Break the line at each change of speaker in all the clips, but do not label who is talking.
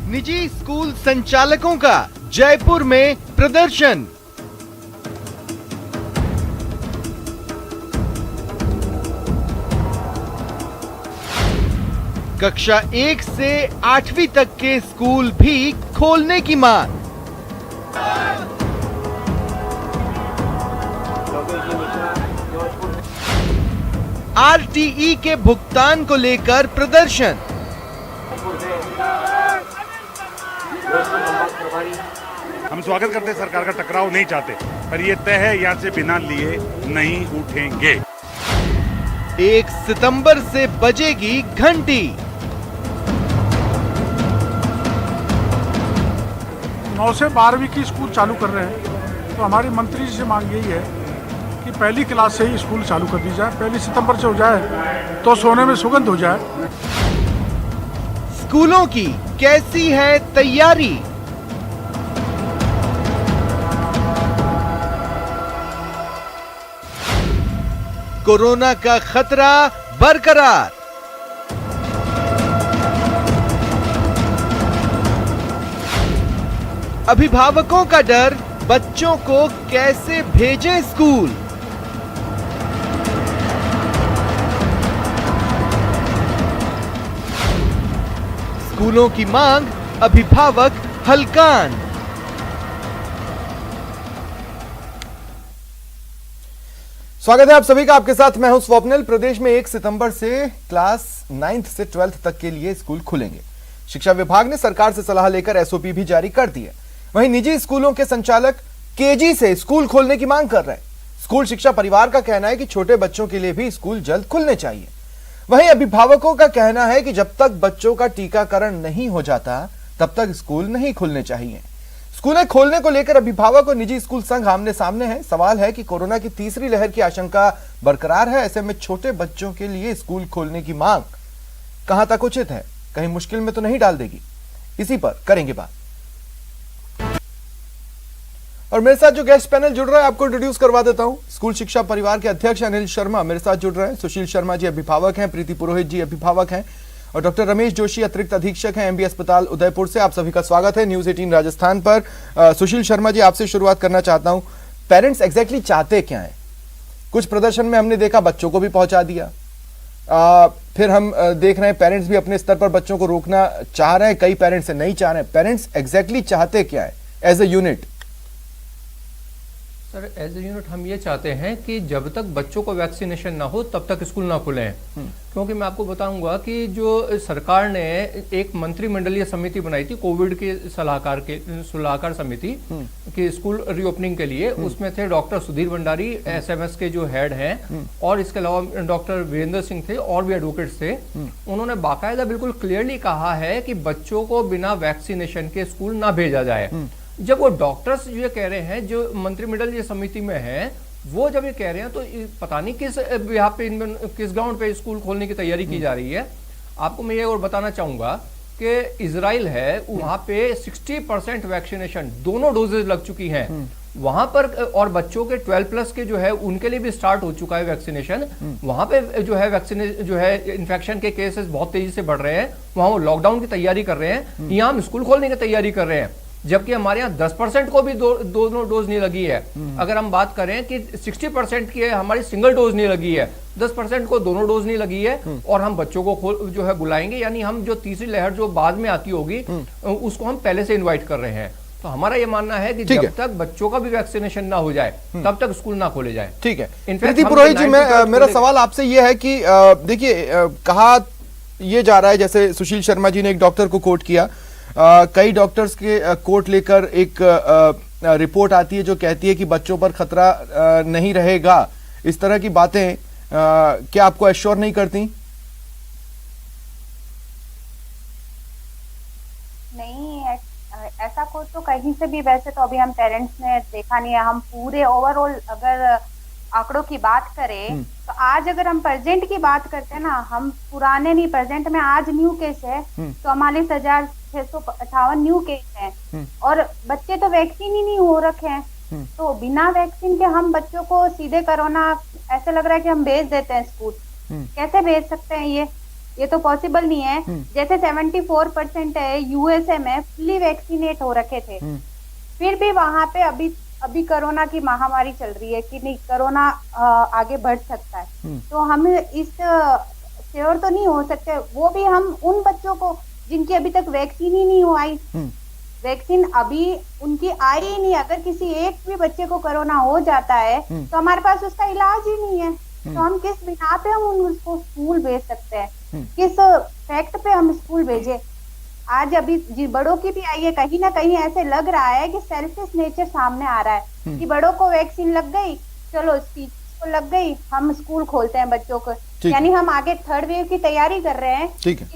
निजी स्कूल संचालकों का जयपुर में प्रदर्शन। कक्षा 1 से 8वीं तक के स्कूल भी खोलने की मांग। आरटीई के भुगतान को लेकर प्रदर्शन।
हम स्वागत करते हैं, सरकार का टकराव नहीं चाहते, पर ये तय है यहाँ से बिना लिए नहीं उठेंगे।
1 सितंबर से बजेगी घंटी।
9 से 12वीं की स्कूल चालू कर रहे हैं, तो हमारी मंत्री जी से मांग यही है कि पहली क्लास से ही स्कूल चालू कर दी जाए। 1 सितंबर से हो जाए तो सोने में सुगंध हो जाए।
स्कूलों की कैसी है तैयारी? कोरोना का खतरा बरकरार। अभिभावकों का डर, बच्चों को कैसे भेजें स्कूल? स्कूलों की मांग, अभिभावक हलकान। स्वागत है आप सभी का, आपके साथ मैं हूं स्वप्निल। प्रदेश में 1 सितंबर से क्लास 9th से 12th तक के लिए स्कूल खुलेंगे। शिक्षा विभाग ने सरकार से सलाह लेकर एसओपी भी जारी कर दी है। वहीं निजी स्कूलों के संचालक केजी से स्कूल खोलने की मांग कर रहे हैं। स्कूल शिक्षा परिवार का कहना है कि छोटे बच्चों के लिए भी स्कूल जल्द खुलने चाहिए। वहीं अभिभावकों का कहना है कि जब तक बच्चों का टीकाकरण नहीं हो जाता तब तक स्कूल नहीं खुलने चाहिए। स्कूलें खोलने को लेकर अभिभावक और निजी स्कूल संघ आमने सामने हैं। सवाल है कि कोरोना की तीसरी लहर की आशंका बरकरार है। ऐसे में छोटे बच्चों के लिए स्कूल खोलने की मांग कहां तक उचित है, कहीं मुश्किल में तो नहीं डाल देगी? इसी पर करेंगे बात। और मेरे साथ जो गेस्ट पैनल जुड़ रहा है आपको इंट्रोड्यूस करवा देता हूं। स्कूल शिक्षा परिवार के अध्यक्ष अनिल शर्मा मेरे साथ जुड़ रहे हैं। सुशील शर्मा जी अभिभावक हैं, प्रीति पुरोहित जी अभिभावक हैं, और डॉक्टर रमेश जोशी अतिरिक्त अधीक्षक हैं एमबी अस्पताल उदयपुर से। आप सभी का स्वागत है न्यूज 18 राजस्थान पर। सुशील शर्मा जी, आपसे शुरुआत करना चाहता हूं। पेरेंट्स एग्जैक्टली चाहते क्या है? कुछ प्रदर्शन में हमने देखा बच्चों को भी पहुंचा दिया, फिर हम देख रहे हैं पेरेंट्स भी अपने स्तर पर बच्चों को रोकना चाह रहे हैं, कई पेरेंट्स नहीं चाह रहे हैं। पेरेंट्स एग्जैक्टली चाहते क्या है as a unit?
Sir, as a unit हम ये चाहते हैं कि जब तक बच्चों को वैक्सीनेशन ना हो तब तक स्कूल ना खुलें। क्योंकि मैं आपको बताऊंगा कि जो सरकार ने एक मंत्रिमंडलीय समिति बनाई थी कोविड के सलाहकार समिति कि स्कूल रीओपनिंग के लिए, उसमें थे डॉक्टर सुधीर भंडारी एसएमएस के जो हेड हैं, और इसके अलावा डॉक्टर वीरेंद्र सिंह थे और भी एडवोकेट्स थे। उन्होंने बाकायदा बिल्कुल क्लियरली कहा है कि बच्चों को बिना वैक्सीनेशन के स्कूल ना भेजा जाए। जब वो डॉक्टर्स ये कह रहे हैं, जो मंत्रिमंडल ये समिति में है, वो जब ये कह रहे हैं तो पता नहीं किस यहाँ पे किस ग्राउंड पे स्कूल खोलने की तैयारी की जा रही है। आपको मैं ये और बताना चाहूंगा कि इजराइल है, वहां पे 60% वैक्सीनेशन दोनों डोजेज लग चुकी हैं वहां पर, और बच्चों के 12+ के जो है उनके लिए भी स्टार्ट हो चुका है वैक्सीनेशन। वहां पे जो है इन्फेक्शन के केसेस बहुत तेजी से बढ़ रहे हैं। वहां वो लॉकडाउन की तैयारी कर रहे हैं, यहाँ हम स्कूल खोलने की तैयारी कर रहे हैं, जबकि हमारे यहाँ 10% को भी दोनों डोज नहीं लगी है। अगर हम बात करें कि 60% की है हमारी सिंगल डोज नहीं लगी है, 10% को दोनों डोज नहीं लगी है, और हम बच्चों को जो है बुलाएंगे, यानी हम जो तीसरी लहर जो बाद में आती होगी उसको हम पहले से इनवाइट कर रहे हैं। तो हमारा ये मानना है कि जब तक बच्चों का भी वैक्सीनेशन ना हो जाए तब तक स्कूल ना खोले जाए।
ठीक है। प्रीति पुरोहित जी, मेरा सवाल आपसे ये है कि देखिए, कहा यह जा रहा है, जैसे सुशील शर्मा जी ने एक डॉक्टर को कोट किया, कई डॉक्टर्स के कोट लेकर एक रिपोर्ट आती है जो कहती है कि बच्चों पर खतरा नहीं रहेगा। इस तरह की बातें क्या आपको एश्योर नहीं करती?
नहीं, ऐसा कोई तो कहीं से भी, वैसे तो अभी हम पेरेंट्स ने देखा नहीं है। हम पूरे ओवरऑल अगर आंकड़ों की बात करें तो आज अगर हम प्रेजेंट की बात करते हैं ना, हम पुराने नहीं, प्रेजेंट में आज न्यू केस है 44,658 न्यू केस हैं, और बच्चे तो वैक्सीन ही नहीं हो रखे हैं। तो बिना वैक्सीन के हम बच्चों को सीधे कोरोना, ऐसे लग रहा है कि हम भेज देते हैं स्कूल। कैसे भेज सकते हैं ये? ये तो पॉसिबल नहीं है। जैसे 74% है यूएसए में फुल्ली वैक्सीनेट हो रखे थे, फिर भी वहां पे अभी कोरोना की महामारी चल रही है कि नहीं कोरोना आगे बढ़ सकता है। तो हम इस श्योर तो नहीं हो सकते, वो भी हम उन बच्चों को जिनकी अभी तक वैक्सीन ही नहीं हो आई, वैक्सीन अभी उनकी आई ही नहीं, अगर किसी एक भी बच्चे को कोरोना हो जाता है तो हमारे पास उसका इलाज ही नहीं है, तो हम किस बिना पे हम उसको स्कूल भेज सकते हैं, किस फैक्ट पे हम स्कूल भेजे। आज अभी बड़ों की भी आई है, कहीं ना कहीं ऐसे लग रहा है कि सेल्फिश नेचर सामने आ रहा है कि बड़ों को वैक्सीन लग गई, चलो टीचर्स को लग गई, हम स्कूल खोलते हैं बच्चों को, यानी हम आगे थर्ड वेव की तैयारी कर रहे हैं।
ठीक है,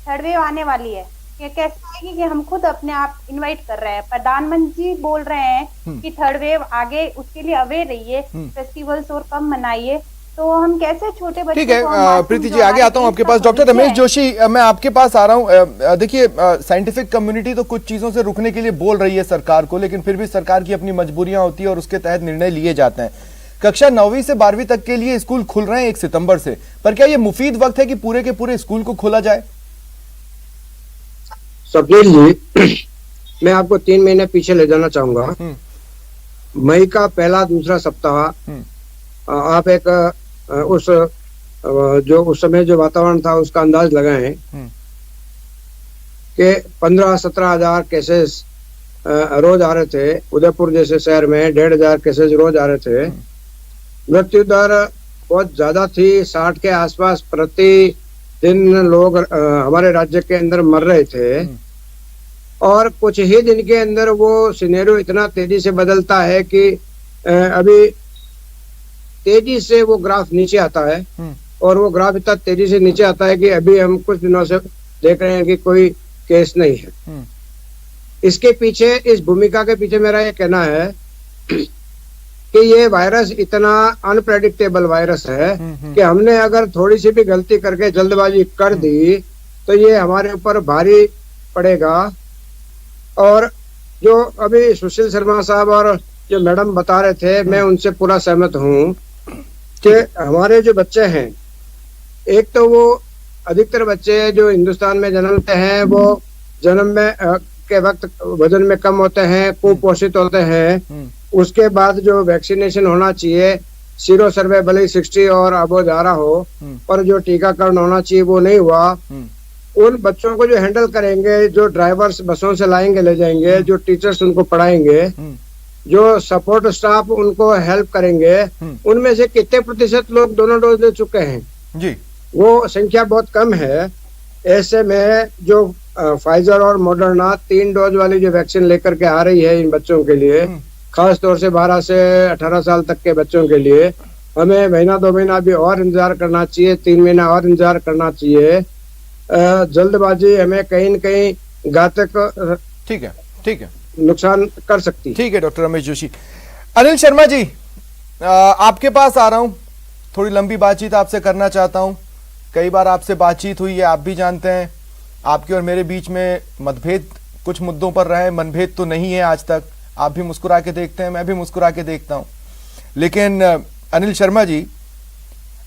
थर्ड वेव आने वाली है, ये कैसे आएगी कि हम खुद अपने आप इनवाइट कर रहे हैं। प्रधानमंत्री जी बोल रहे हैं कि थर्ड वेव आगे, उसके लिए अवेयर रहिए, फेस्टिवल्स और कम मनाइए, तो हम कैसे छोटे बच्चे।
ठीक है प्रीति जी, आगे आता हूं आपके पास। डॉक्टर रमेश जोशी, मैं आपके पास आ रहा हूं। देखिए, साइंटिफिक कम्युनिटी तो कुछ चीजों से रुकने के लिए बोल रही है सरकार को, लेकिन फिर भी सरकार की अपनी मजबूरियां होती है और उसके तहत निर्णय लिए जाते हैं। कक्षा 9वीं से 12वीं तक के लिए स्कूल खुल रहे हैं 1 सितंबर से, पर क्या ये मुफीद वक्त है कि पूरे के पूरे स्कूल को खोला जाए?
स्वप्निल जी, मैं आपको 3 महीने पीछे ले जाना चाहूंगा। मई का पहला दूसरा सप्ताह आप एक उस समय जो वातावरण था उसका अंदाज लगाएं कि 15-17 हजार केसेस रोज आ रहे थे। उदयपुर जैसे शहर में 1,500 केसेस रोज आ रहे थे। मृत्यु दर बहुत ज्यादा थी, 60 के आसपास प्रति दिन लोग हमारे राज्य के अंदर मर रहे थे। और कुछ ही दिन के अंदर वो सिनेरियो इतना तेजी से बदलता है कि अभी तेजी से वो ग्राफ नीचे आता है, और वो ग्राफ इतना तेजी से नीचे आता है कि अभी हम कुछ दिनों से देख रहे हैं कि कोई केस नहीं है। इसके पीछे, इस भूमिका के पीछे मेरा ये कहना है कि ये वायरस इतना अनप्रेडिक्टेबल वायरस है कि हमने अगर थोड़ी सी भी गलती करके जल्दबाजी कर दी तो ये हमारे ऊपर भारी पड़ेगा। और जो अभी सुशील शर्मा साहब और जो मैडम बता रहे थे, मैं उनसे पूरा सहमत हूँ कि हमारे जो बच्चे हैं, एक तो वो अधिकतर बच्चे जो हिंदुस्तान में जन्मते हैं वो जन्म में के वक्त वजन में कम होते हैं, कुपोषित होते हैं। उसके बाद जो वैक्सीनेशन होना चाहिए, सीरो सर्वे भले 60 और अब जा रहा हो, पर जो टीकाकरण होना चाहिए वो नहीं हुआ। उन बच्चों को जो हैंडल करेंगे, जो ड्राइवर्स बसों से लाएंगे ले जाएंगे, जो टीचर्स उनको पढ़ाएंगे, जो सपोर्ट स्टाफ उनको हेल्प करेंगे, उनमें से कितने प्रतिशत लोग दोनों डोज ले चुके हैं
जी, वो
संख्या बहुत कम है। ऐसे में जो फाइजर और मॉडर्ना 3 डोज वाली जो वैक्सीन लेकर के आ रही है इन बच्चों के लिए, खास तौर से 12 से 18 साल तक के बच्चों के लिए, हमें महीना 2 महीना भी और इंतजार करना चाहिए, 3 महीना और इंतजार करना चाहिए। जल्दबाजी हमें कहीं न कहीं घातक
ठीक है
नुकसान कर सकती है।
ठीक है डॉक्टर रमेश जोशी। अनिल शर्मा जी, आपके पास आ रहा हूं, थोड़ी लंबी बातचीत आपसे करना चाहता हूं। कई बार आपसे बातचीत हुई है, आप भी जानते हैं, आपके और मेरे बीच में मतभेद कुछ मुद्दों पर रहे, मनभेद तो नहीं है आज तक। आप भी मुस्कुरा के देखते हैं, मैं भी मुस्कुरा के देखता हूं। लेकिन अनिल शर्मा जी,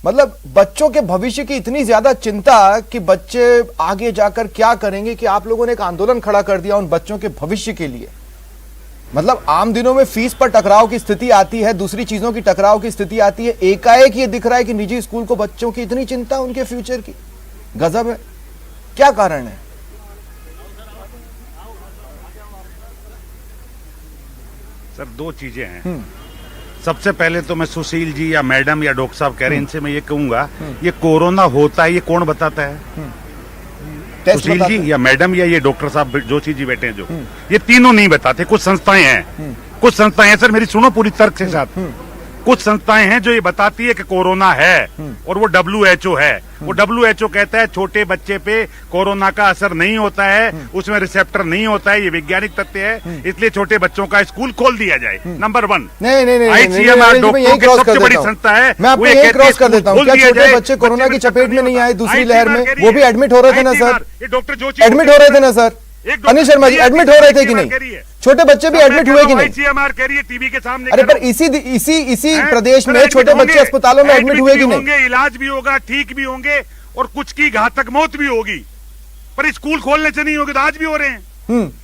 मतलब बच्चों के भविष्य की इतनी ज्यादा चिंता कि बच्चे आगे जाकर क्या करेंगे कि आप लोगों ने एक आंदोलन खड़ा कर दिया उन बच्चों के भविष्य के लिए। मतलब आम दिनों में फीस पर टकराव की स्थिति आती है, दूसरी चीजों की टकराव की स्थिति आती है, एकाएक ये दिख रहा है कि निजी स्कूल को बच्चों की इतनी चिंता उनके फ्यूचर की। गजब है, क्या कारण है?
सर 2 चीजें हैं। सबसे पहले तो मैं सुशील जी या मैडम या डॉक्टर साहब कह रहे हैं, इनसे मैं ये कहूंगा, ये कोरोना होता है ये कौन बताता है? सुशील जी या मैडम या ये डॉक्टर साहब जोशी जी बैठे हैं जो, ये तीनों नहीं बताते। कुछ संस्थाएं हैं सर, मेरी सुनो पूरी तर्क के साथ। कुछ संस्थाएं हैं जो ये बताती है कि कोरोना है, और वो WHO है। वो WHO कहता है छोटे बच्चे पे कोरोना का असर नहीं होता है, उसमें रिसेप्टर नहीं होता है, ये वैज्ञानिक तथ्य है, इसलिए छोटे बच्चों का स्कूल खोल दिया जाए। नंबर 1।
नहीं,
डॉक्टरों की सबसे बड़ी संस्था है,
मैं आपको यही क्रॉस कर देता हूँ। क्या छोटे बच्चे कोरोना की चपेट में नहीं आए दूसरी लहर में? वो भी एडमिट हो रहे थे ना सर?
डॉक्टर जोशी
एडमिट हो रहे थे ना सर? अनिल शर्मा जी, एडमिट हो रहे थे कि नहीं? छोटे बच्चे भी एडमिट हुए कि नहीं?
टीवी के सामने।
अरे पर इसी प्रदेश में छोटे बच्चे अस्पतालों में एडमिट हुए कि नहीं?
इलाज भी होगा, ठीक भी होंगे, और कुछ की घातक मौत भी होगी, पर स्कूल खोलने से नहीं होगी तो आज भी हो रहे हैं।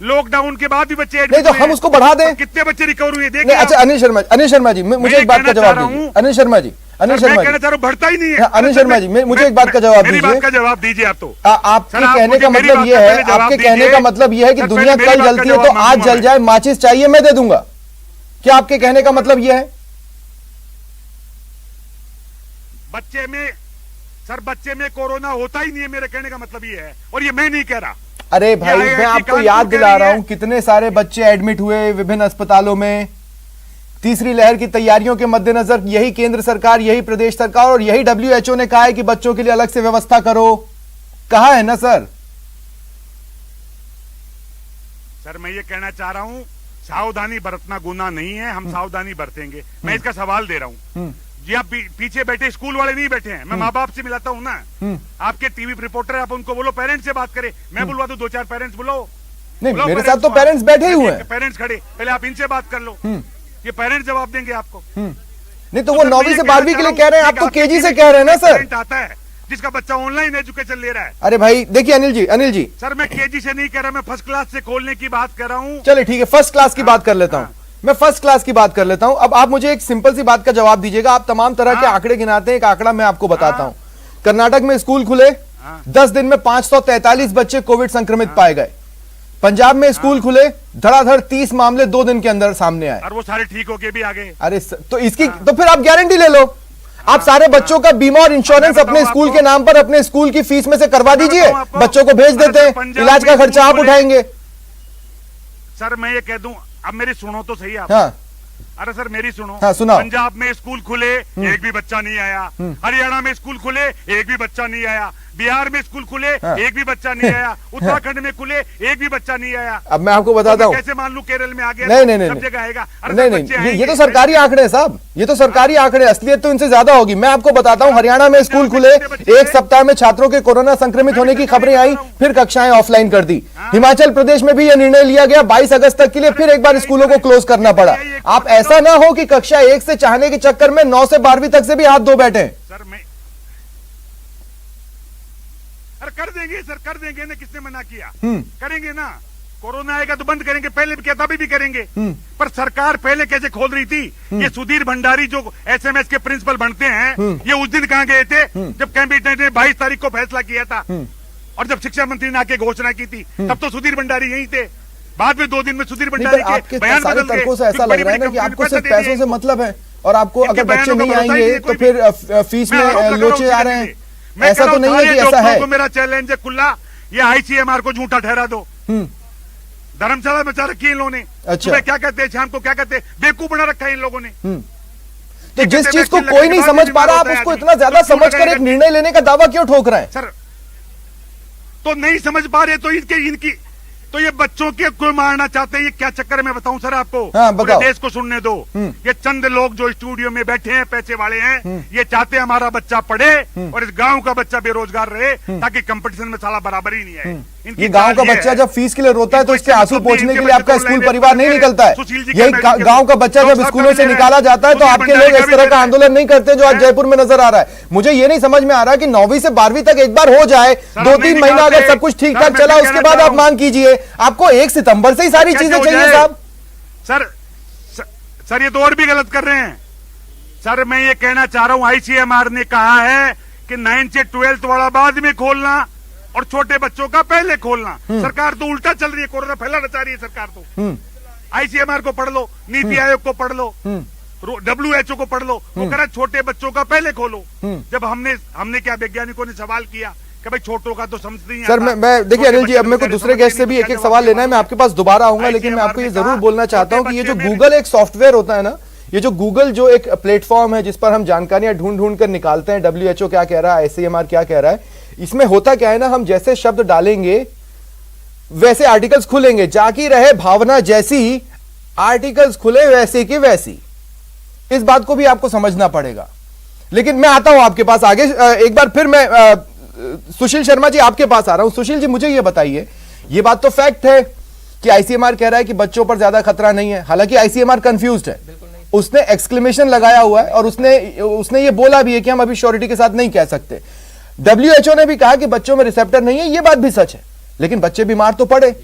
लॉकडाउन के बाद भी बच्चे
नहीं
एडमिट
तो
हुए
हम
हैं।
उसको बढ़ा दें।
और कितने बच्चे रिकवर हुए
नहीं,
देखिए
अच्छा
आप।
अनिल शर्मा जी मुझे एक बात का जवाब दीजिए। अनिल शर्मा जी
सर, मैं कहना चाह रहा हूँ बढ़ता ही नहीं है।
हाँ, अनिल शर्मा जी मुझे एक बात का जवाब
मेरी
दीजिए।
बात का जवाब दीजिए आप तो।
आपके
सर, आप
कहने
मुझे
का
मेरी
मतलब
बात
ये
का
है,
पहले जवाब
आपके कहने
दीजिए।
का मतलब ये है कि
सर,
दुनिया
पहले
कल
मेरी बात
जलती
का
है तो
जवाब
आज
मांगूंगा
जल
मैं।
जाए, माचिस चाहिए मैं दे दूंगा। क्या आपके कहने का मतलब ये है?
बच्चे में कोरोना होता ही नहीं है, मेरे कहने का मतलब ये है, और ये मैं नहीं कह रहा।
अरे भाई
ये
मैं
IIT
आपको
कानपुर
याद
कह
दिला
रही
रहा
है।
हूं कितने सारे बच्चे एडमिट हुए विभिन्न अस्पतालों में। तीसरी लहर की तैयारियों के मद्देनजर यही केंद्र सरकार, यही प्रदेश सरकार और यही WHO ने कहा है कि बच्चों के लिए अलग से व्यवस्था करो। कहा है ना सर?
सर मैं ये कहना चाह रहा हूँ, सावधानी बरतना गुनाह नहीं है, हम सावधानी बरतेंगे। मैं इसका सवाल दे रहा हूँ जी। आप पीछे बैठे स्कूल वाले नहीं बैठे हैं, मैं माँ बाप से मिलाता हूँ ना। आपके टीवी रिपोर्टर है, आप उनको बोलो पेरेंट्स से बात करें। मैं बुलवा दूं 2-4 पेरेंट्स, बुलाओ।
नहीं
बुलाओ
मेरे साथ तो
को।
पेरेंट्स बैठे ही हुए हैं।
पेरेंट्स खड़े, पहले आप इनसे बात कर लो। ये पेरेंट्स जवाब देंगे आपको।
नहीं तो वो
सर, मैं
9वीं
ये
से
कहना
12वीं के लिए
चाह
कह रहे हैं,
रहा
आप
हूं
तो
कि
केजी से
आपके
कह रहे हैं ना सर।
पेरेंट आता है जिसका बच्चा ऑनलाइन एजुकेशन ले रहा है।
अरे भाई देखिए अनिल जी
सर मैं केजी से नहीं कह रहा, मैं फर्स्ट क्लास से खोलने की बात कर रहा हूँ।
चलिए ठीक है, फर्स्ट क्लास की बात कर लेता हूं। मैं फर्स्ट क्लास की बात कर लेता हूं। अब आप मुझे एक सिंपल सी बात का जवाब दीजिएगा। आप तमाम तरह के आंकड़े गिनाते हैं, एक आंकड़ा मैं आपको बताता हूं। कर्नाटक में स्कूल खुले, 10 दिन में 543 बच्चे कोविड संक्रमित पाए गए। पंजाब में स्कूल खुले, धड़ाधड़ 30 मामले 2 दिन के अंदर सामने आए।
और वो सारे ठीक होके भी आ गए।
अरे तो इसकी तो फिर आप गारंटी ले लो। आप सारे बच्चों का बीमा और इंश्योरेंस अपने स्कूल के नाम पर अपने स्कूल की फीस में से करवा दीजिए, बच्चों को भेज देते हैं, इलाज का खर्चा आप उठाएंगे।
सर मैं ये कह दूं, अब मेरी सुनो तो सही आप।
हाँ
अरे सर मेरी सुनो।
हाँ, सुनाओ।
पंजाब में स्कूल खुले, एक भी बच्चा नहीं आया। हरियाणा में स्कूल खुले, एक भी बच्चा नहीं आया। बिहार में स्कूल खुले,
हाँ।
एक भी बच्चा नहीं आया। उत्तराखंड में खुले, एक भी बच्चा नहीं आया।
अब मैं आपको बताता हूं।
कैसे मान लूं केरल में आ गया?
नहीं
सब जगह आएगा। अरे
नहीं
सब
नहीं
बच्चे
ये
आएंगे।
तो सरकारी आंकड़े हैं साहब, ये तो सरकारी आंकड़े, असलियत तो इनसे ज्यादा होगी। मैं आपको बताता हूं, हरियाणा में स्कूल खुले, एक सप्ताह में छात्रों के कोरोना संक्रमित होने की खबरें आई, फिर कक्षाएं ऑफलाइन कर दी। हिमाचल प्रदेश में भी यह निर्णय लिया गया, 22 अगस्त तक के लिए फिर एक बार स्कूलों को क्लोज करना पड़ा। आप ऐसा ना हो कि कक्षा 1 से चाहने के चक्कर में 9 से 12वीं तक से भी हाथ धो बैठे।
सर मैं अरे कर देंगे ना, किसने मना किया? करेंगे ना। कोरोना आएगा तो बंद करेंगे, पहले भी किया था, अभी भी करेंगे। पर सरकार पहले कैसे खोल रही थी? ये सुधीर भंडारी जो SMS के प्रिंसिपल बनते हैं, ये उस दिन कहां गए थे जब कैबिनेट ने 22 तारीख को फैसला किया था, और जब शिक्षा मंत्री ने आके घोषणा की थी, तब तो सुधीर भंडारी यहीं थे। बाद में 2 दिन में सुधीर भंडारी
आपके
के बयान
सारे
बदल गए।
तर्कों से ऐसा लग रहा है ना कि आपको सिर्फ पैसों से मतलब है, और आपको
इनके
अगर बच्चे
बयानों का
नहीं
भरोसा ही
आएंगे
नहीं है
तो
कोई
फिर फीस
मैं आरोप
में
लगा रहा
लोचे
हूं
आ रहे हैं।
मैं
ऐसा तो नहीं है कि ऐसा है।
मेरा चैलेंज है खुला, ये ICMR को झूठा ठहरा दो। धर्मशाला में रखी है इन लोगों ने।
अच्छा।
सुबह क्या कहते हैं, शाम को क्या कहते हैं, बेवकूफ बना रखा है इन लोगों ने।
तो जिस चीज को कोई नहीं समझ पा रहा, आप उसको इतना ज्यादा समझकर एक निर्णय लेने का दावा क्यों ठोक रहे हैं?
सर तो नहीं समझ पा रहे तो इनकी तो ये बच्चों के कोई मारना चाहते हैं। ये क्या चक्कर है मैं बताऊं सर आपको?
हाँ, बताओ।
पूरे देश को सुनने दो। ये चंद लोग जो स्टूडियो में बैठे हैं, पैसे वाले हैं, ये चाहते हैं हमारा बच्चा पढ़े और इस गांव का बच्चा बेरोजगार रहे, ताकि कंपटीशन में साला बराबर ही नहीं है।
ये गांव का बच्चा जब फीस के लिए रोता है तो इसके आंसू पोंछने के लिए आपका स्कूल परिवार नहीं निकलता है। यही गांव का बच्चा जब स्कूलों से निकाला जाता है तो आपके लोग इस तरह का आंदोलन नहीं करते जो आज जयपुर में नजर आ रहा है। मुझे ये नहीं समझ में आ रहा कि 9वीं से 12वीं तक एक बार हो जाए, 2-3 महीना अगर सब कुछ ठीक ठाक चला, उसके बाद आप मांग कीजिए। आपको 1 सितंबर से ही सारी चीजें चाहिए साहब।
सर ये तो और भी गलत कर रहे हैं। सर मैं ये कहना चाह रहा हूं, ICMR ने कहा है कि 9 से 12th वाला बाद में खोलना और छोटे बच्चों का पहले खोलना। सरकार तो उल्टा चल रही है, कोरोना फैलाना चाह रही है सरकार तो। ICMR को पढ़ लो, नीति आयोग को पढ़ लो, WHO को पढ़ लो, वो कह रहा छोटे बच्चों का पहले खोलो। जब हमने क्या वैज्ञानिकों ने सवाल किया कि भाई छोटों का तो समझ नहीं
सर मैं देखिए अनिल जी, अब मेरे को दूसरे गेस्ट से भी एक सवाल लेना है, मैं आपके पास दोबारा आऊंगा, लेकिन मैं आपको ये जरूर बोलना चाहता हूं कि ये जो गूगल एक सॉफ्टवेयर होता है ना, ये जो गूगल जो एक प्लेटफॉर्म है जिस पर हम जानकारियां ढूंढ कर निकालते हैं, WHO क्या कह रहा है, ICMR क्या कह रहा है, इसमें होता क्या है ना, हम जैसे शब्द डालेंगे वैसे आर्टिकल्स खुलेंगे। जाकी रहे भावना जैसी, आर्टिकल्स खुले वैसे की वैसी। इस बात को भी आपको समझना पड़ेगा। लेकिन मैं आता हूं आपके पास आगे, एक बार फिर मैं सुशील शर्मा जी आपके पास आ रहा हूं। सुशील जी मुझे ये बताइए, ये बात तो फैक्ट है कि ICMR कह रहा है कि बच्चों पर ज्यादा खतरा नहीं है, हालांकि ICMR कंफ्यूज्ड है, उसने एक्सक्लेमेशन लगाया हुआ है और उसने ये बोला भी है कि हम अभी श्योरिटी के साथ नहीं कह सकते। WHO ने भी कहा कि बच्चों में रिसेप्टर नहीं है, यह बात भी सच है, लेकिन बच्चे बीमार तो पड़े।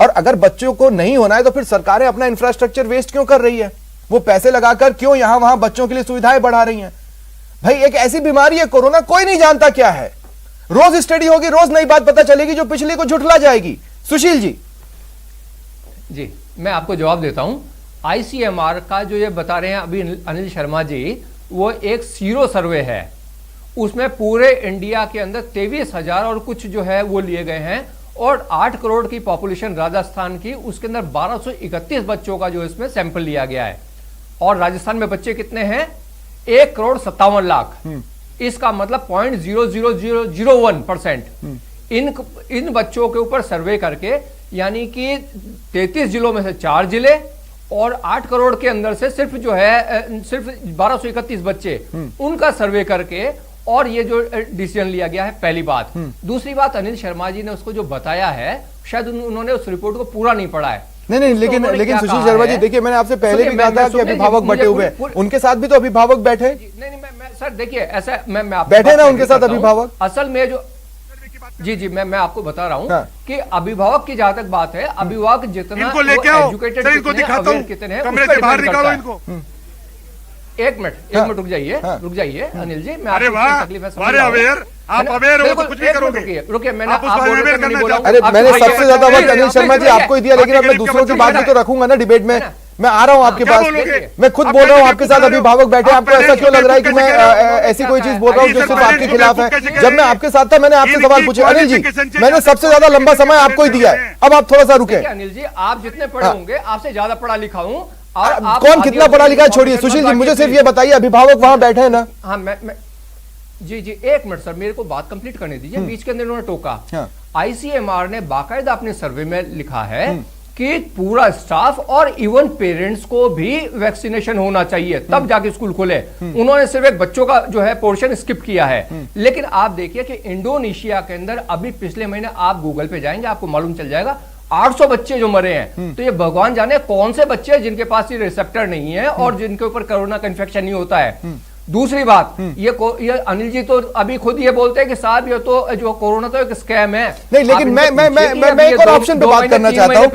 और अगर बच्चों को नहीं होना है तो फिर सरकारें अपना इंफ्रास्ट्रक्चर वेस्ट क्यों कर रही है? वो पैसे लगाकर क्यों यहां वहां बच्चों के लिए सुविधाएं बढ़ा रही हैं? भाई एक ऐसी बीमारी है कोरोना, कोई नहीं जानता क्या है। रोज स्टडी होगी, रोज नई बात पता चलेगी जो पिछली को झुठला जाएगी। सुशील जी,
मैं आपको जवाब देता हूं। ICMR का जो ये बता रहे हैं अभी अनिल शर्मा जी, वो एक सीरो सर्वे है। उसमें पूरे इंडिया के अंदर 23,000 और कुछ जो है वो लिए गए हैं, और 8 करोड़ की पॉपुलेशन राजस्थान की, उसके अंदर 1231 बच्चों का जो इसमें सैंपल लिया गया है। और राजस्थान में बच्चे कितने हैं? 1,57,00,000। इसका मतलब 0.00001%। इन बच्चों के ऊपर सर्वे करके, यानी कि 33 जिलों में से 4 जिले और 8 करोड़ के अंदर से सिर्फ जो है सिर्फ 1231 बच्चे, उनका सर्वे करके और ये जो डिसीजन लिया गया है, पहली बात। दूसरी बात, अनिल शर्मा जी ने उसको जो बताया है, शायद उन्होंने उस रिपोर्ट को पूरा नहीं पढ़ा है।
नहीं, लेकिन सुशील शर्मा जी, देखिए मैंने आपसे पहले भी कहा था कि अभिभावक बैठे हुए हैं, उनके साथ भी तो अभिभावक बैठे।
नहीं, मैं सर देखिए, ऐसा मैं आपको
बैठे ना उनके साथ अभिभावक।
असल में जो जी मैं आपको बता रहा हूं कि अभिभावक की जहां तक बात है, अभिभावक जितना एजुकेटेड,
इनको दिखाता हूं,
कितने
कमरे से बाहर निकालो इनको।
एक मिनट रुक जाइए अनिल जी, मैं
अरे वाह, अवेयर, आप अवेयर हो तो कुछ भी करोगे।
रुकिए, मैंने
अरे मैंने सबसे ज्यादा वक्त अनिल शर्मा जी आपको ही दिया, लेकिन अब मैं दूसरों की बात भी तो रखूंगा ना डिबेट में। मैं आ रहा हूं आपके पास, मैं खुद बोल रहा हूं आपके साथ अभिभावक बैठे। आपको ऐसा क्यों लग रहा है कि मैं ऐसी कोई चीज बोल रहा हूं जो सिर्फ आपके खिलाफ है? जब मैं आपके साथ था मैंने आपसे सवाल पूछे। अनिल जी, मैंने सबसे ज्यादा लंबा समय आपको ही दिया है, अब आप थोड़ा सा रुके।
अनिल जी, आप जितने पढ़े होंगे, आपसे ज्यादा पढ़ा लिखा हूं।
कौन कितना पढ़ा लिखा है छोड़िए। सुशील जी, मुझे सिर्फ ये बताइए, अभिभावक वहां बैठे हैं ना?
हाँ, मैं जी 1 मिनट सर, मेरे को बात कंप्लीट करने दीजिए। बीच के अंदर उन्होंने टोका। ICMR ने बाकायदा अपने सर्वे में लिखा है कि पूरा स्टाफ और इवन पेरेंट्स को भी वैक्सीनेशन होना चाहिए, तब जाके स्कूल खुले। उन्होंने सिर्फ एक बच्चों का जो है पोर्शन स्किप किया है। लेकिन आप देखिए कि इंडोनेशिया के अंदर अभी पिछले महीने, आप गूगल पे जाएंगे आपको मालूम चल जाएगा, 800 बच्चे जो मरे हैं। तो ये भगवान जाने कौन से बच्चे हैं जिनके पास ये रिसेप्टर नहीं है और जिनके ऊपर कोरोना का इन्फेक्शन नहीं होता है। दूसरी बात, ये अनिल जी तो अभी खुद ये बोलते हैं कि साहब ये तो जो कोरोना तो एक स्कैम है।
नहीं, लेकिन मैं एक और ऑप्शन पे बात करना चाहता हूं।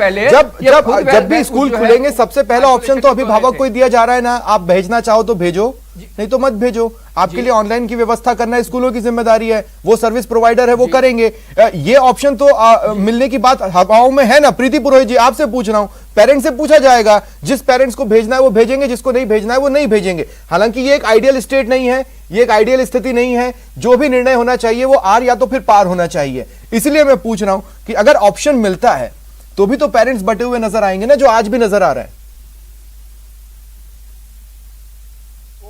जब भी स्कूल खुलेंगे, सबसे पहला ऑप्शन तो अभिभावक को ही दिया जा रहा है ना। आप भेजना चाहो तो भेजो, नहीं तो मत भेजो। आपके लिए ऑनलाइन की व्यवस्था करना स्कूलों की जिम्मेदारी है, वो सर्विस प्रोवाइडर है, वो करेंगे। ये ऑप्शन तो मिलने की बात हवाओं में है ना। प्रीति पुरोहित जी, आपसे पूछ रहा हूं, पेरेंट्स से पूछा जाएगा, जिस पेरेंट्स को भेजना है वो भेजेंगे, जिसको नहीं भेजना है वो नहीं भेजेंगे। हालांकि ये एक आइडियल स्टेट नहीं है, ये एक आइडियल स्थिति नहीं है। जो भी निर्णय होना चाहिए वो आर या तो फिर पार होना चाहिए। इसलिए मैं पूछ रहा हूं कि अगर ऑप्शन मिलता है तो भी तो पेरेंट्स बटे हुए नजर आएंगे ना, जो आज भी नजर आ रहे हैं।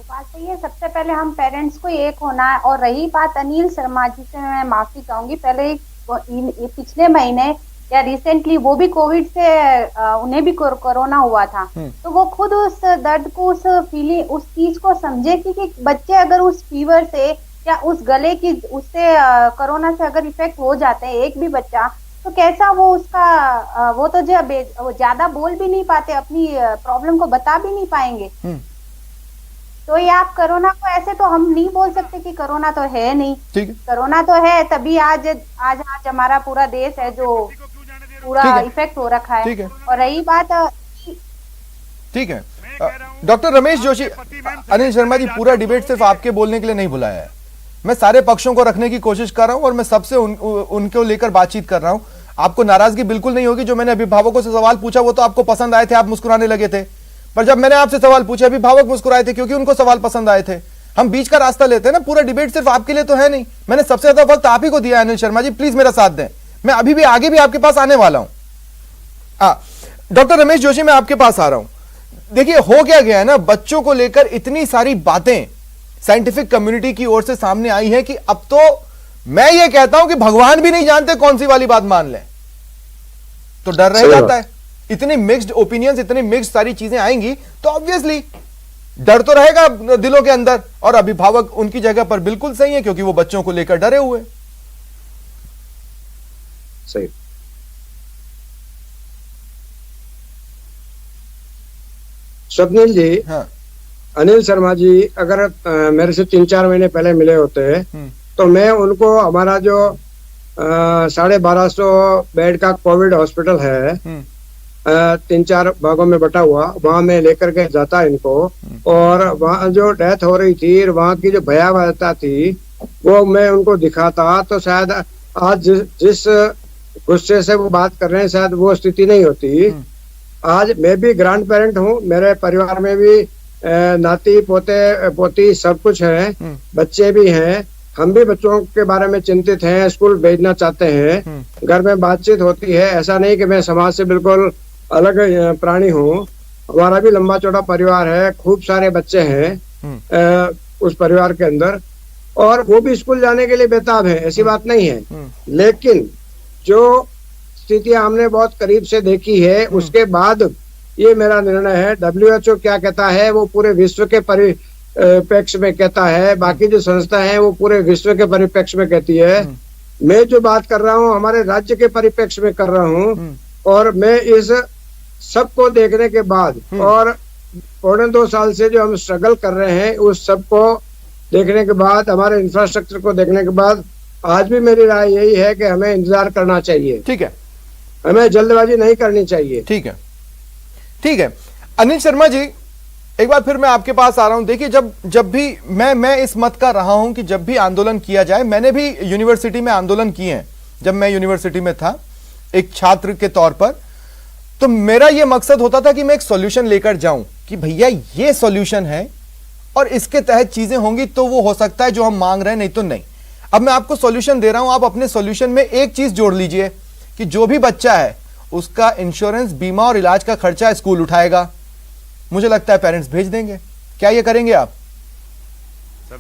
बात सही है, सबसे पहले हम पेरेंट्स को एक होना है। और रही बात अनिल शर्मा जी से, मैं माफी चाहूंगी, पहले पिछले महीने या रिसेंटली वो भी कोविड से उन्हें भी कोरोना हुआ था, तो वो खुद उस दर्द को, उस फीलिंग, उस चीज को समझे कि बच्चे अगर उस फीवर से या उस गले की उससे कोरोना से अगर इफेक्ट हो जाते हैं, एक भी बच्चा, तो कैसा वो उसका वो तो ज्यादा बोल भी नहीं पाते, अपनी प्रॉब्लम को बता भी नहीं पाएंगे। तो ये आप कोरोना को ऐसे तो हम नहीं बोल सकते कि कोरोना तो है नहीं। कोरोना तो है, तभी आज हमारा पूरा देश है जो पूरा इफेक्ट हो रखा है। और रही बात,
ठीक है, डॉक्टर रमेश जोशी, अनिल शर्मा जी, पूरा डिबेट सिर्फ आपके बोलने के लिए नहीं बुलाया है। मैं सारे पक्षों को रखने की कोशिश कर रहा हूं और मैं सबसे उनको लेकर बातचीत कर रहा हूं। आपको नाराजगी बिल्कुल नहीं होगी। जो मैंने अभिभावकों से सवाल पूछा वो तो आपको पसंद आए थे, आप मुस्कुराने लगे थे। पर जब मैंने आपसे सवाल पूछा, अभिभावक मुस्कुराए थे क्योंकि उनको सवाल पसंद आए थे। हम बीच का रास्ता लेते हैं ना, पूरा डिबेट सिर्फ आपके लिए तो है नहीं। मैंने सबसे ज्यादा वक्त आप ही को दिया है। अनिल शर्मा जी, प्लीज मेरा साथ दें, मैं अभी भी आगे भी आपके पास आने वाला हूं। डॉक्टर रमेश जोशी, मैं आपके पास आ रहा हूं। देखिए, हो क्या गया है ना, बच्चों को लेकर इतनी सारी बातें साइंटिफिक कम्युनिटी की ओर से सामने आई है कि अब तो मैं ये कहता हूं कि भगवान भी नहीं जानते कौन सी वाली बात मान लें। तो डर रह जाता है। इतनी मिक्स्ड ओपिनियंस, इतनी मिक्स्ड सारी चीजें आएंगी तो ऑब्वियसली डर तो रहेगा दिलों के अंदर। और अभिभावक उनकी जगह पर बिल्कुल सही है, क्योंकि वो बच्चों को लेकर डरे हुए।
सही। स्वप्निल जी, हाँ। अनिल शर्मा जी अगर मेरे से 3-4 महीने पहले मिले होते तो तो मैं उनको हमारा जो 1250 बेड का कोविड हॉस्पिटल है 3-4 भागों में बटा हुआ, वहां मैं लेकर के जाता इनको, और वहाँ जो डेथ हो रही थी, वहाँ की जो भयावहता थी वो मैं उनको दिखाता, तो शायद आज जिस गुस्से से वो बात कर रहे हैं शायद वो स्थिति नहीं होती। आज मैं भी ग्रैंड पेरेंट हूँ, मेरे परिवार में भी नाती पोते पोती सब कुछ है, बच्चे भी हैं, हम भी बच्चों के बारे में चिंतित हैं, स्कूल भेजना चाहते हैं, घर में बातचीत होती है। ऐसा नहीं कि मैं समाज से बिल्कुल अलग प्राणी हूँ, हमारा भी लंबा चौड़ा परिवार है, खूब सारे बच्चे हैं उस परिवार के अंदर, और वो भी स्कूल जाने के लिए बेताब है, ऐसी बात नहीं है। लेकिन जो स्थितियां हमने बहुत करीब से देखी है, उसके बाद ये मेरा निर्णय है। WHO क्या कहता है वो पूरे विश्व के परिप्रेक्ष्य में कहता है, बाकी जो संस्था है वो पूरे विश्व के परिप्रेक्ष्य में कहती है। मैं जो बात कर रहा हूँ हमारे राज्य के परिप्रेक्ष्य में कर रहा हूँ, और मैं इस सबको देखने के बाद और 1.25 साल से जो हम स्ट्रगल कर रहे हैं उस सबको देखने के बाद, हमारे इंफ्रास्ट्रक्चर को देखने के बाद, आज भी मेरी राय यही है कि हमें इंतजार करना चाहिए।
ठीक है,
हमें जल्दबाजी नहीं करनी चाहिए।
ठीक है, ठीक है। अनिल शर्मा जी, एक बार फिर मैं आपके पास आ रहा हूं। देखिए, जब भी मैं इस मत का रहा हूं कि जब भी आंदोलन किया जाए, मैंने भी यूनिवर्सिटी में आंदोलन किए हैं जब मैं यूनिवर्सिटी में था एक छात्र के तौर पर, तो मेरा यह मकसद होता था कि मैं एक सॉल्यूशन लेकर जाऊं कि भैया ये सॉल्यूशन है और इसके तहत चीजें होंगी तो वो हो सकता है जो हम मांग रहे हैं, नहीं तो नहीं। अब मैं आपको सॉल्यूशन दे रहा हूं, आप अपने सॉल्यूशन में एक चीज जोड़ लीजिए कि जो भी बच्चा है उसका इंश्योरेंस, बीमा और इलाज का खर्चा स्कूल उठाएगा। मुझे लगता है पेरेंट्स भेज देंगे। क्या ये करेंगे आप?
सर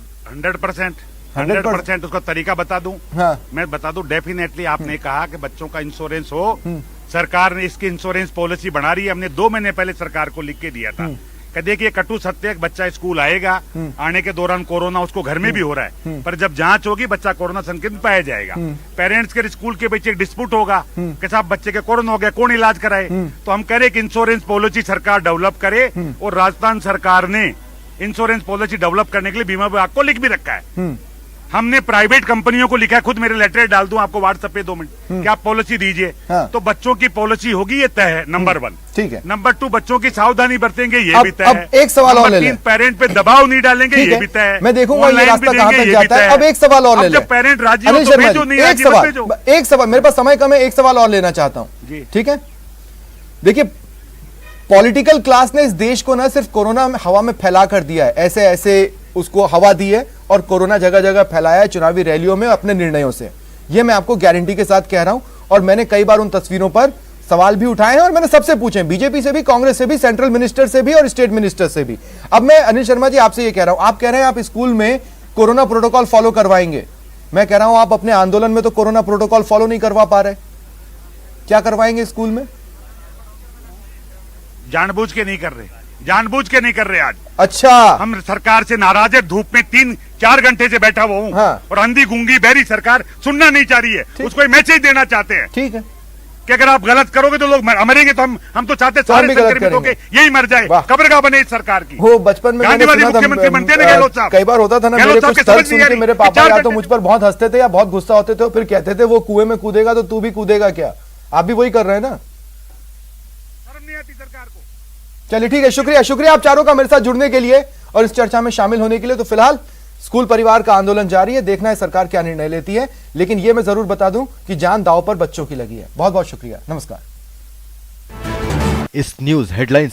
100% उसका तरीका बता दूं।
हाँ।
मैं बता दूं, डेफिनेटली आपने कहा कि बच्चों का इंश्योरेंस हो, सरकार ने इसकी इंश्योरेंस पॉलिसी बना रही है। हमने 2 महीने पहले सरकार को लिख के दिया था कि देखिए कटु सत्य है, बच्चा स्कूल आएगा, आने के दौरान कोरोना उसको घर में भी हो रहा है, पर जब जांच होगी बच्चा कोरोना संक्रमित पाया जाएगा, पेरेंट्स के स्कूल के बीच एक डिस्प्यूट होगा कि साहब बच्चे के कोरोना हो गया, कौन इलाज कराए। तो हम कह रहे कि इंश्योरेंस पॉलिसी सरकार डेवलप करे, और राजस्थान सरकार ने इंश्योरेंस पॉलिसी डेवलप करने के लिए बीमा विभाग को लिख भी रखा है। हमने प्राइवेट कंपनियों को लिखा है, खुद मेरे लेटर डाल दूं आपको व्हाट्सएप पे 2 मिनट कि आप पॉलिसी दीजिए।
हाँ।
तो बच्चों की पॉलिसी होगी, ये तय है, नंबर 1।
ठीक है।
नंबर 2, बच्चों की सावधानी बरतेंगे, ये भी तय है।
अब एक सवाल और ले लें।
पेरेंट पे दबाव नहीं डालेंगे, ये भी तय है।
मैं देखूंगा ये रास्ता कहां तक जाता है। अब एक सवाल और ले लें।
जब पेरेंट राजी हो
अनिल
तो
शर्मा
भेजो,
जी,
नहीं
एक
राजी मत भेजो।
सवाल, मेरे पास समय कम है, एक सवाल और लेना चाहता हूं। ठीक है, देखिए पॉलिटिकल क्लास ने इस देश को ना सिर्फ कोरोना में हवा में फैला कर दिया है, ऐसे ऐसे उसको हवा दी है और कोरोना जगह जगह फैलाया है चुनावी रैलियों में अपने निर्णयों से। यह मैं आपको गारंटी के साथ कह रहा हूं, और मैंने कई बार उन तस्वीरों पर सवाल भी उठाए हैं और मैंने सबसे पूछे, बीजेपी से भी, कांग्रेस से भी, सेंट्रल मिनिस्टर से भी और स्टेट मिनिस्टर से भी। अब मैं अनिल शर्मा जी आपसे यह कह रहा हूं, आप कह रहे हैं आप स्कूल में कोरोना प्रोटोकॉल फॉलो करवाएंगे, मैं कह रहा हूं आप अपने आंदोलन में तो कोरोना प्रोटोकॉल फॉलो नहीं करवा पा रहे, क्या करवाएंगे स्कूल में?
जानबूझ के नहीं कर रहे, जानबूझ के नहीं कर रहे आज।
अच्छा,
हम सरकार से नाराज है, धूप में 3-4 घंटे से बैठा हुआ हूँ।
हाँ।
और अंधी गूंगी बहरी सरकार सुनना नहीं चाह रही है, उसको मैसेज देना चाहते हैं
ठीक है
कि अगर आप गलत करोगे तो लोग मरेंगे। तो हम तो चाहते
तो हम भी
सारे
गलत
संक्रमित होके
करेंगे।
यही मर जाए, कब्रगाह बने इस सरकार की।
वो बचपन में मैंने
गांधीवादी
सुना था,
मुख्यमंत्री बनते थे गहलोत साहब।
कई बार होता था ना,
गहलोत
मेरे
साहब
कुछ
के समझ
तर्क सुन
नहीं आ
के
रही
मेरे
कि
पापा
4
या तो
घंटे
मुझ पर बहुत हंसते थे या बहुत गुस्सा होते थे, फिर कहते थे वो कुएं में कूदेगा तो तू भी कूदेगा क्या? आप भी वही कर रहे हैं ना?
शर्म नहीं आती सरकार को।
चलिए ठीक है, शुक्रिया, शुक्रिया आप चारों का मेरे साथ जुड़ने के लिए और इस चर्चा में शामिल होने के लिए। तो फिलहाल स्कूल परिवार का आंदोलन जारी है, देखना है सरकार क्या निर्णय लेती है, लेकिन यह मैं जरूर बता दूं कि जान दांव पर बच्चों की लगी है। बहुत बहुत शुक्रिया, नमस्कार।
इस न्यूज हेडलाइंस